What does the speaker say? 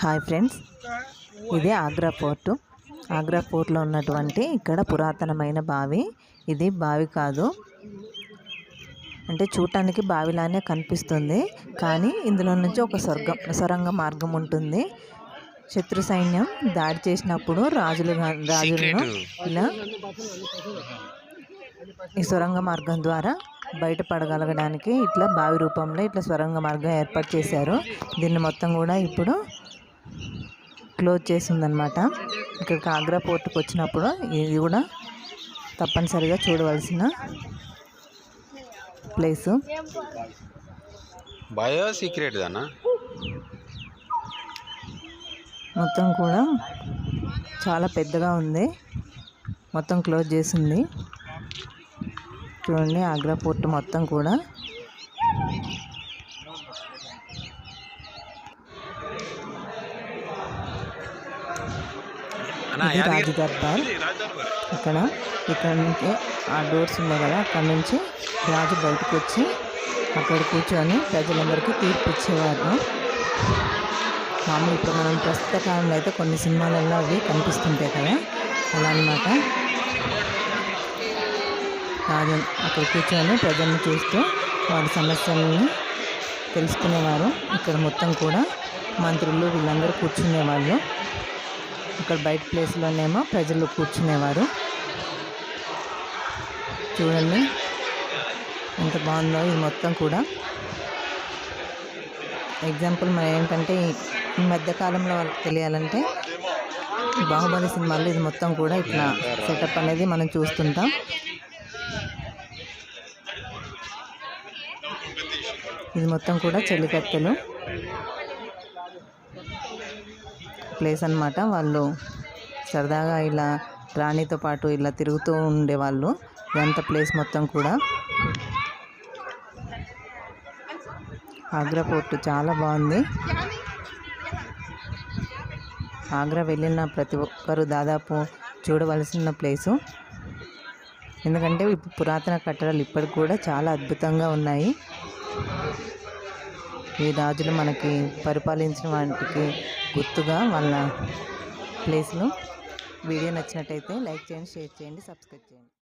Hi friends, ఇది Agra fort. Agra ఫోర్ట్లో ఉన్నటువంటి ఇక్కడ పురాతనమైన బావి. ఇది బావి కాదు, అంటే చూడటానికి బావిలానే కనిపిస్తుంది, కానీ ఇందులో నుంచి ఒక సొరంగ మార్గం ఉంటుంది. శత్రు సైన్యం దాడి చేసినప్పుడు రాజులను ఇలా ఈ సొరంగ మార్గం ద్వారా బయటపడగలగడానికి ఇట్లా బావి రూపంలో ఇట్లా సొరంగ మార్గం ఏర్పాటు చేశారు. దీన్ని మొత్తం కూడా ఇప్పుడు క్లోజ్ చేసిందనమాట. ఇక్కడికి ఆగ్రా పోర్టుకు వచ్చినప్పుడు ఇది కూడా తప్పనిసరిగా చూడవలసిన ప్లేసు. బయో సీక్రెట్ దానా మొత్తం కూడా చాలా పెద్దగా ఉంది, మొత్తం క్లోజ్ చేసింది. చూడండి, ఆగ్రా పోర్ట్ మొత్తం కూడా ఇది రాజు దర్బార్. ఇక్కడ నుంచి ఆ డోర్స్ ఉన్నాయి కదా, అక్కడ నుంచి రాజు బయటకు వచ్చి అక్కడ కూర్చొని ప్రజలందరికీ తీర్పు ఇచ్చేవారు. మామూలు ఇప్పుడు మనం ప్రస్తుత కాలంలో అయితే కొన్ని సినిమాలలో అవి కనిపిస్తుంటాయి కదా, అలా అన్నమాట. రాజు అక్కడ కూర్చొని ప్రజలను చూస్తూ వారి సమస్యలను తెలుసుకునేవారు. ఇక్కడ మొత్తం కూడా మంత్రులు వీళ్ళందరూ కూర్చునేవాళ్ళు. ఇక్కడ బయట ప్లేస్లోనేమో ప్రజలు కూర్చునేవారు. చూడండి ఎంత బాగుందో ఇది మొత్తం కూడా. ఎగ్జాంపుల్ మనం ఏంటంటే ఈ మధ్యకాలంలో వాళ్ళకి తెలియాలంటే బాహుబలి సినిమాల్లో ఇది మొత్తం కూడా ఇట్లా సెటప్ అనేది మనం చూస్తుంటాం. ఇది మొత్తం కూడా చెలికత్తెలు ప్లేస్ అన్నమాట. వాళ్ళు సరదాగా ఇలా రాణితో పాటు ఇలా తిరుగుతూ ఉండేవాళ్ళు. ఇదంతా ప్లేస్ మొత్తం కూడా. ఆగ్రా పోర్ట్ చాలా బాగుంది. ఆగ్రా వెళ్ళిన ప్రతి ఒక్కరు దాదాపు చూడవలసిన ప్లేసు. ఎందుకంటే పురాతన కట్టడాలు ఇప్పటికి కూడా చాలా అద్భుతంగా ఉన్నాయి. ఈ రాజులు మనకి పరిపాలించిన వాటికి గుర్తుగా వాళ్ళ ప్లేస్లు. వీడియో నచ్చినట్టయితే లైక్ చేయండి, షేర్ చేయండి, సబ్స్క్రైబ్ చేయండి.